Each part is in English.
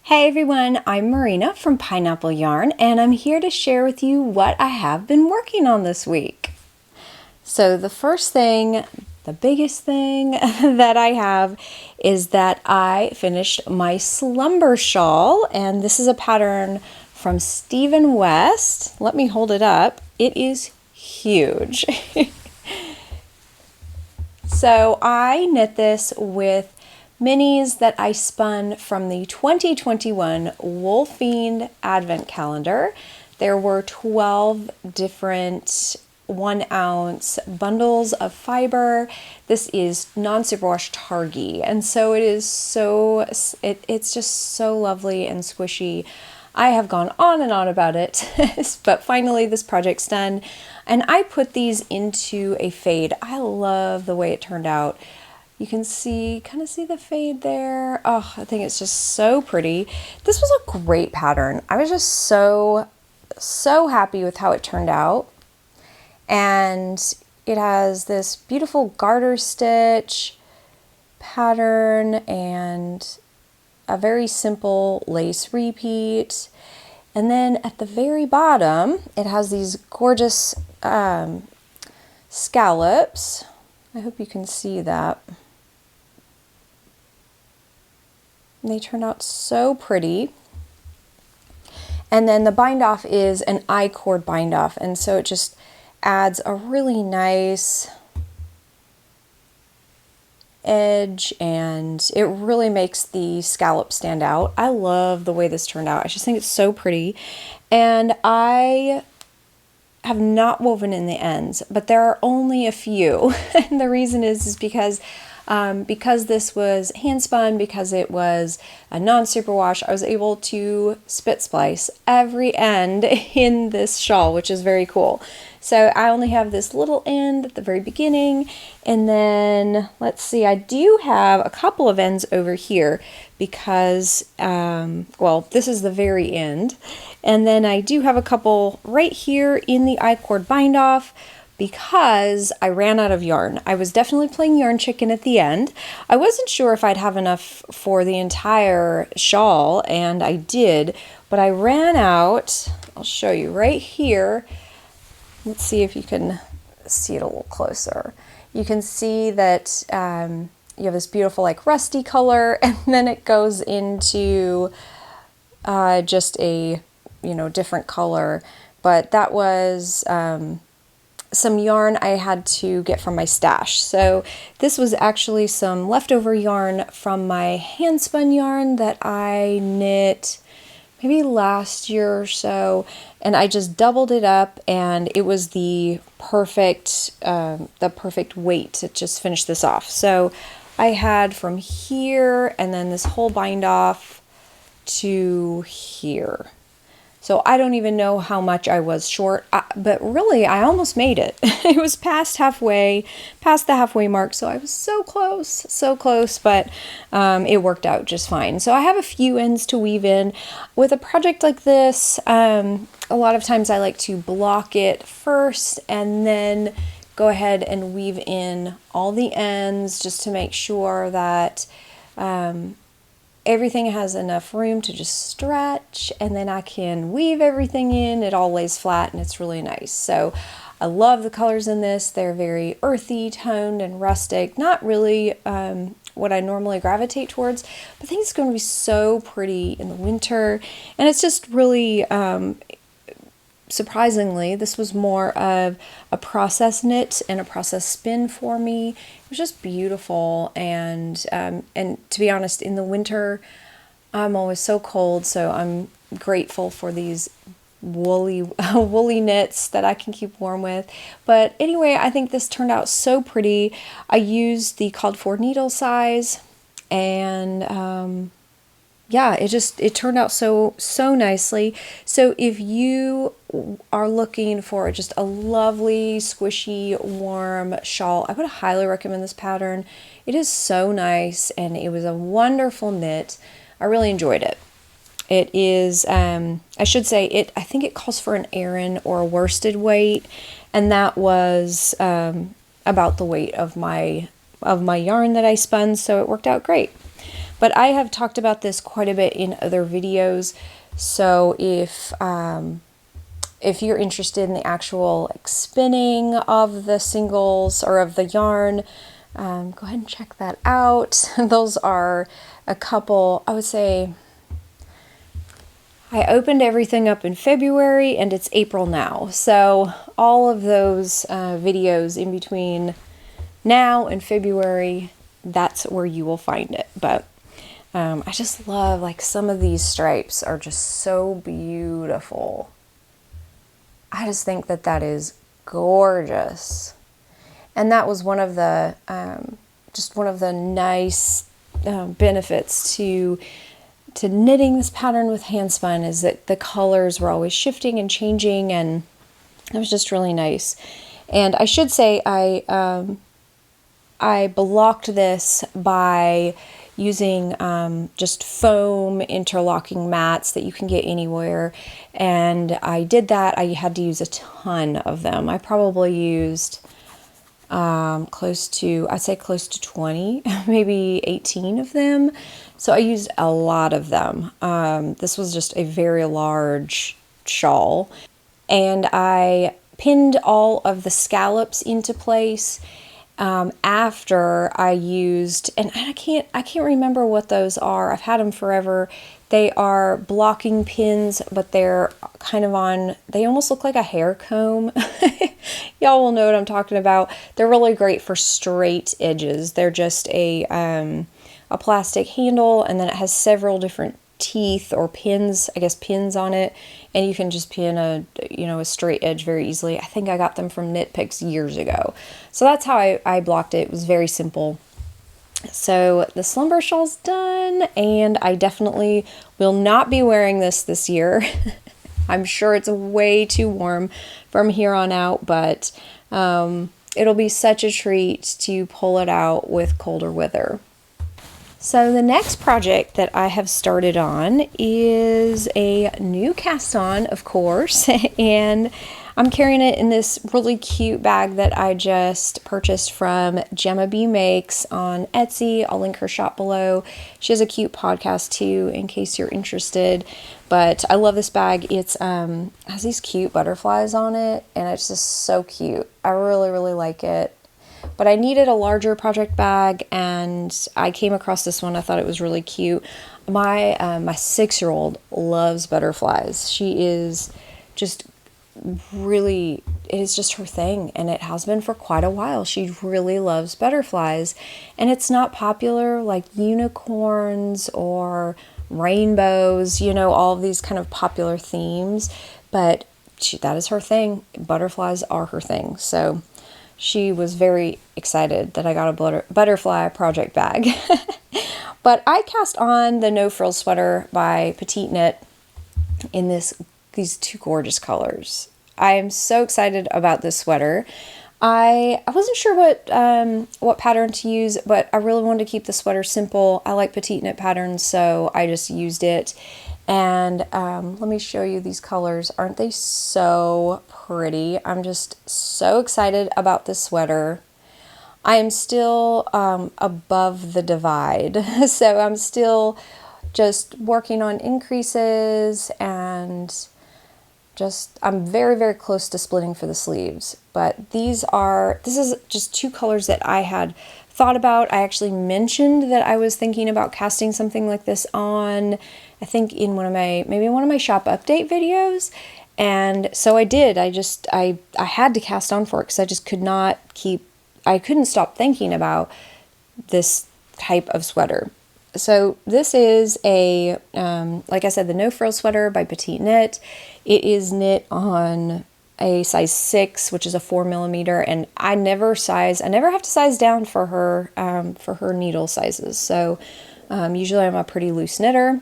Hey everyone, I'm Marina from Pineapple Yarn, and I'm here to share with you what I have been working on this week. So the first thing, the biggest thing that I have is that I finished my Slumber Shawl, and this is a pattern from Stephen West. Let me hold it up. It is huge. So I knit this with minis that I spun from the 2021 Woolfiend Advent Calendar. There were 12 different 1 ounce bundles of fiber. This is non-superwash targy, and so it is it's just so lovely and squishy. I have gone on and on about it, but finally this project's done, and I put these into a fade. I love the way it turned out. You can kind of see the fade there. Oh, I think it's just so pretty. This was a great pattern. I was just so happy with how it turned out. And it has this beautiful garter stitch pattern and a very simple lace repeat. And then at the very bottom, it has these gorgeous scallops. I hope you can see that. They turned out so pretty. And then the bind off is an I-cord bind off, and so it just adds a really nice edge, and it really makes the scallop stand out. I love the way this turned out. I just think it's so pretty. And I have not woven in the ends, but there are only a few. And the reason is because this was hand spun, because it was a non-superwash, I was able to spit splice every end in this shawl, which is very cool. So I only have this little end at the very beginning, and then let's see, I do have a couple of ends over here because, well, this is the very end, and then I do have a couple right here in the I-cord bind off, because I ran out of yarn. I was definitely playing yarn chicken at the end. I wasn't sure if I'd have enough for the entire shawl, and I did, but I ran out. I'll show you right here. Let's see if you can see it a little closer. You can see that you have this beautiful like rusty color, and then it goes into just a different color, but that was some yarn I had to get from my stash. So this was actually some leftover yarn from my hand spun yarn that I knit maybe last year or so, and I just doubled it up, and it was the perfect weight to just finish this off. So I had from here and then this whole bind off to here. So I don't even know how much I was short, but really I almost made it. It was past the halfway mark, so I was so close, but it worked out just fine. So I have a few ends to weave in. With a project like this, a lot of times I like to block it first and then go ahead and weave in all the ends just to make sure that everything has enough room to just stretch, and then I can weave everything in. It all lays flat and it's really nice. So I love the colors in this. They're very earthy toned and rustic, not really what I normally gravitate towards, but I think it's going to be so pretty in the winter. And it's just really surprisingly, this was more of a process knit and a process spin for me. It was just beautiful, and to be honest, in the winter, I'm always so cold, so I'm grateful for these woolly knits that I can keep warm with. But anyway, I think this turned out so pretty. I used the called for needle size, and yeah, it turned out so nicely. So if you are looking for just a lovely, squishy, warm shawl, I would highly recommend this pattern. It is so nice, and it was a wonderful knit. I really enjoyed it. It is, I should say, I think it calls for an Aran or a worsted weight, and that was about the weight of my yarn that I spun, so it worked out great. But I have talked about this quite a bit in other videos. So if you're interested in the actual like spinning of the singles or of the yarn, go ahead and check that out. Those are a couple, I would say, I opened everything up in February and it's April now. So all of those videos in between now and February, that's where you will find it. But I just love, like, some of these stripes are just so beautiful. I just think that that is gorgeous. And that was one of the, just one of the nice benefits to knitting this pattern with hand spun, is that the colors were always shifting and changing, and it was just really nice. And I should say I blocked this by using just foam interlocking mats that you can get anywhere, and I did that. I had to use a ton of them. I probably used close to 20, maybe 18 of them. So I used a lot of them. This was just a very large shawl, and I pinned all of the scallops into place after I used, and I can't remember what those are. I've had them forever. They are blocking pins, but they're kind of on, they almost look like a hair comb. Y'all will know what I'm talking about. They're really great for straight edges. They're just a plastic handle, and then it has several different teeth or pins, I guess pins on it, and you can just pin a straight edge very easily. I think I got them from Knit Picks years ago. So that's how I blocked it. It was very simple. So the Slumber Shawl's done, and I definitely will not be wearing this year. I'm sure it's way too warm from here on out, but it'll be such a treat to pull it out with colder weather. So the next project that I have started on is a new cast on, of course, and I'm carrying it in this really cute bag that I just purchased from Gemma Bea Makes on Etsy. I'll link her shop below. She has a cute podcast too, in case you're interested. But I love this bag. It's has these cute butterflies on it, and it's just so cute. I really, really like it. But I needed a larger project bag, and I came across this one. I thought it was really cute. My 6-year-old loves butterflies. She is just really, it is just her thing, and it has been for quite a while. She really loves butterflies, and it's not popular like unicorns or rainbows, all of these kind of popular themes, but that is her thing. Butterflies are her thing. So she was very excited that I got a butterfly project bag. But I cast on the No Frills sweater by PetiteKnit in these two gorgeous colors. I am so excited about this sweater. I wasn't sure what pattern to use, but I really wanted to keep the sweater simple. I like PetiteKnit patterns, so I just used it. And let me show you these colors. Aren't they so pretty? I'm just so excited about this sweater. I am still above the divide, so I'm still just working on increases, and I'm very, very close to splitting for the sleeves. But this is just two colors that I had thought about. I actually mentioned that I was thinking about casting something like this on, I think in maybe one of my shop update videos. And so I did. I had to cast on for it because I just I couldn't stop thinking about this type of sweater. So this is a, like I said, the No Frills sweater by PetiteKnit. It is knit on a size 6, which is a 4mm, and I never have to size down for her needle sizes. So usually I'm a pretty loose knitter,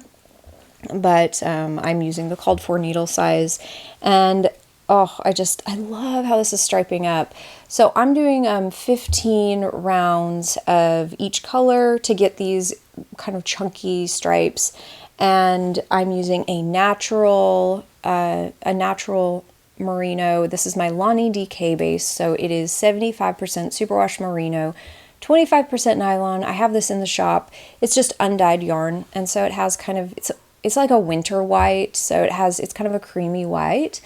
but I'm using the called for needle size, and I love how this is striping up. So I'm doing 15 rounds of each color to get these kind of chunky stripes, and I'm using a natural merino. This is my Lani DK base, so it is 75% superwash merino, 25% nylon. I have this in the shop. It's just undyed yarn, and so it has kind of, it's like a winter white, so it's kind of a creamy white.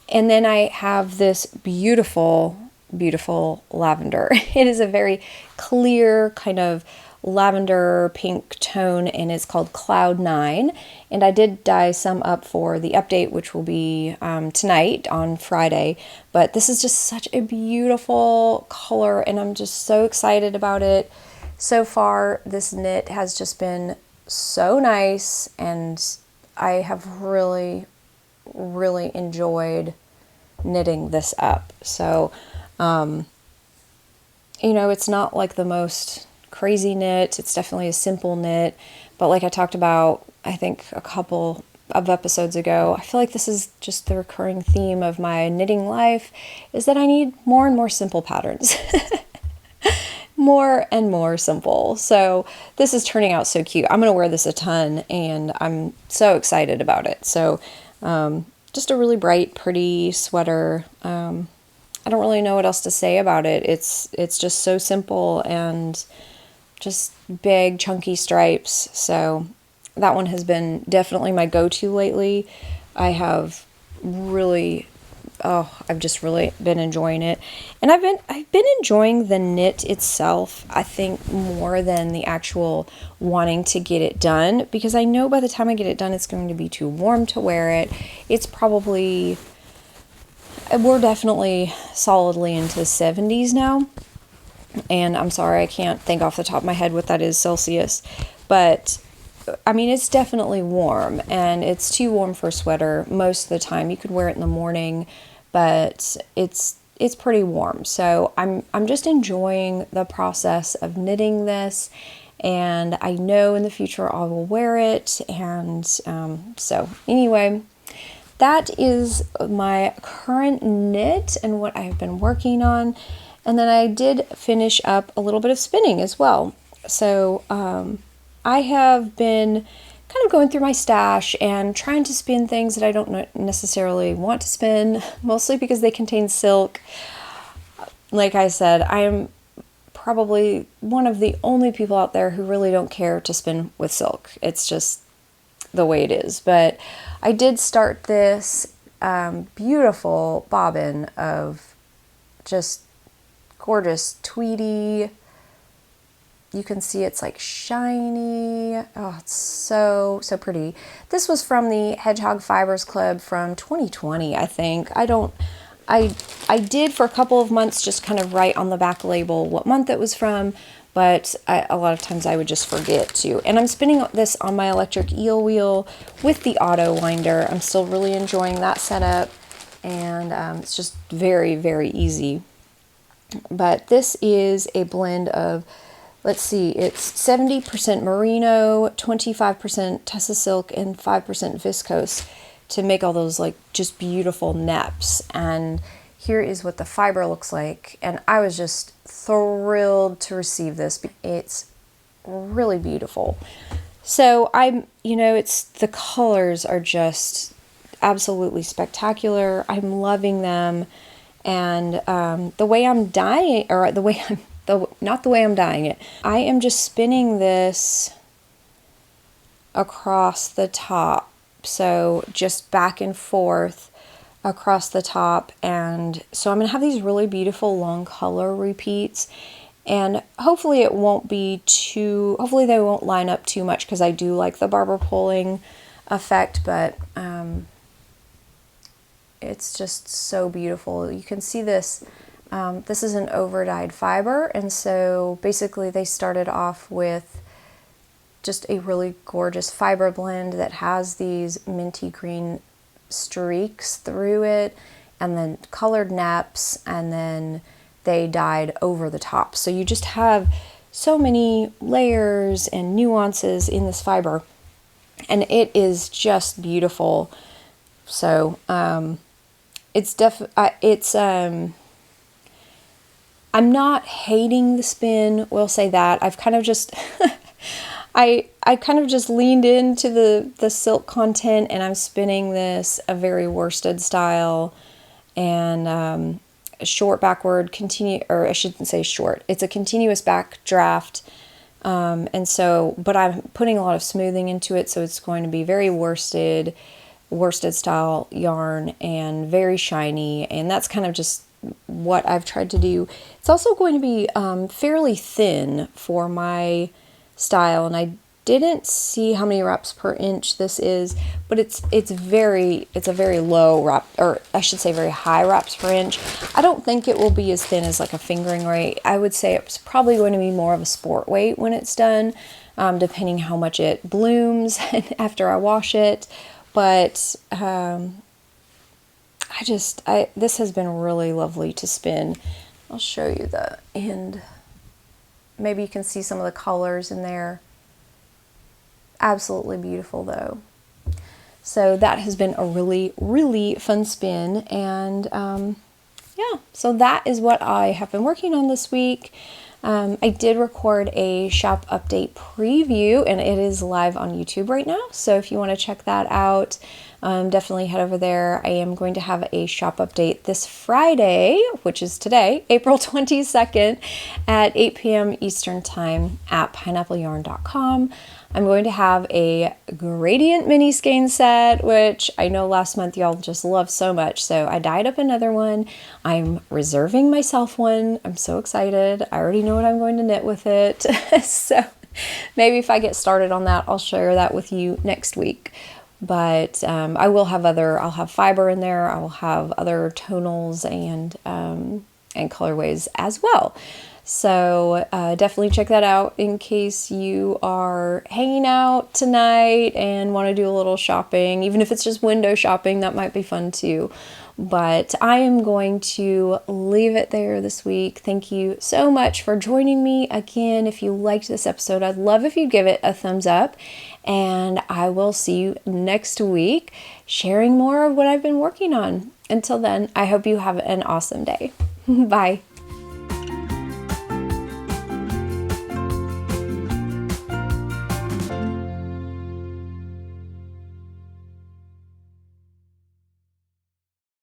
And then I have this beautiful, beautiful lavender. It is a very clear kind of lavender pink tone, and it's called Cloud 9. And I did dye some up for the update, which will be tonight on Friday. But this is just such a beautiful color, and I'm just so excited about it. So far, this knit has just been so nice, and I have really, really enjoyed knitting this up. So, you know, it's not like the most crazy knit. It's definitely a simple knit, but like I talked about, I think a couple of episodes ago, I feel like this is just the recurring theme of my knitting life, is that I need more and more simple patterns. More and more simple. So this is turning out so cute. I'm going to wear this a ton, and I'm so excited about it. So just a really bright, pretty sweater. I don't really know what else to say about it. It's just so simple and just big, chunky stripes. So that one has been definitely my go-to lately. I have really, I've just really been enjoying it. And I've been enjoying the knit itself, I think, more than the actual wanting to get it done, because I know by the time I get it done, it's going to be too warm to wear it. It's probably, we're definitely solidly into the 70s now. And I'm sorry, I can't think off the top of my head what that is Celsius, but I mean, it's definitely warm, and it's too warm for a sweater most of the time. You could wear it in the morning, but it's pretty warm. So I'm just enjoying the process of knitting this, and I know in the future I will wear it. And so anyway, that is my current knit and what I've been working on. And then I did finish up a little bit of spinning as well. So I have been kind of going through my stash and trying to spin things that I don't necessarily want to spin, mostly because they contain silk. Like I said, I am probably one of the only people out there who really don't care to spin with silk. It's just the way it is. But I did start this beautiful bobbin of just gorgeous tweedy. You can see it's like shiny. Oh, it's so pretty. This was from the Hedgehog Fibres Club from 2020, I think. I did for a couple of months just kind of write on the back label what month it was from, but a lot of times I would just forget to. And I'm spinning this on my electric eel wheel with the Autowinder. I'm still really enjoying that setup, and it's just very, very easy. But this is a blend of, let's see, it's 70% Merino, 25% tussah silk, and 5% viscose to make all those like just beautiful neps. And here is what the fiber looks like. And I was just thrilled to receive this. It's really beautiful. So the colors are just absolutely spectacular. I'm loving them. And the way I'm dyeing, or the way I'm, not the way I'm dyeing it, I am just spinning this across the top. So just back and forth across the top. And so I'm going to have these really beautiful long color repeats. And hopefully it won't be hopefully they won't line up too much, because I do like the barber pulling effect, but it's just so beautiful. You can see this. This is an over-dyed fiber, and so basically they started off with just a really gorgeous fiber blend that has these minty green streaks through it, and then colored naps, and then they dyed over the top. So you just have so many layers and nuances in this fiber, and it is just beautiful. So I'm not hating the spin, we'll say that. I've kind of just I kind of just leaned into the silk content, and I'm spinning this a very worsted style, and short backward, or I shouldn't say short. It's a continuous back draft. And so, but I'm putting a lot of smoothing into it, so it's going to be very worsted style yarn and very shiny, and that's kind of just what I've tried to do. It's also going to be fairly thin for my style, and I didn't see how many wraps per inch this is, but it's a very low wrap, or I should say very high wraps per inch. I don't think it will be as thin as like a fingering weight. I would say it's probably going to be more of a sport weight when it's done, depending how much it blooms after I wash it. But this has been really lovely to spin. I'll show you the end. Maybe you can see some of the colors in there. Absolutely beautiful though. So that has been a really, really fun spin. And yeah, so that is what I have been working on this week. I did record a shop update preview, and it is live on YouTube right now. So if you want to check that out, definitely head over there. I am going to have a shop update this Friday, which is today, April 22nd at 8 p.m. Eastern Time at pineappleyarn.com. I'm going to have a gradient mini skein set, which I know last month y'all just loved so much, so I dyed up another one. I'm reserving myself one. I'm so excited. I already know what I'm going to knit with it. So maybe if I get started on that, I'll share that with you next week. But I will have I'll have fiber in there. I will have other tonals and colorways as well. So definitely check that out in case you are hanging out tonight and want to do a little shopping. Even if it's just window shopping, that might be fun too. But I am going to leave it there this week. Thank you so much for joining me again. If you liked this episode, I'd love if you'd give it a thumbs up. And I will see you next week sharing more of what I've been working on. Until then, I hope you have an awesome day. Bye.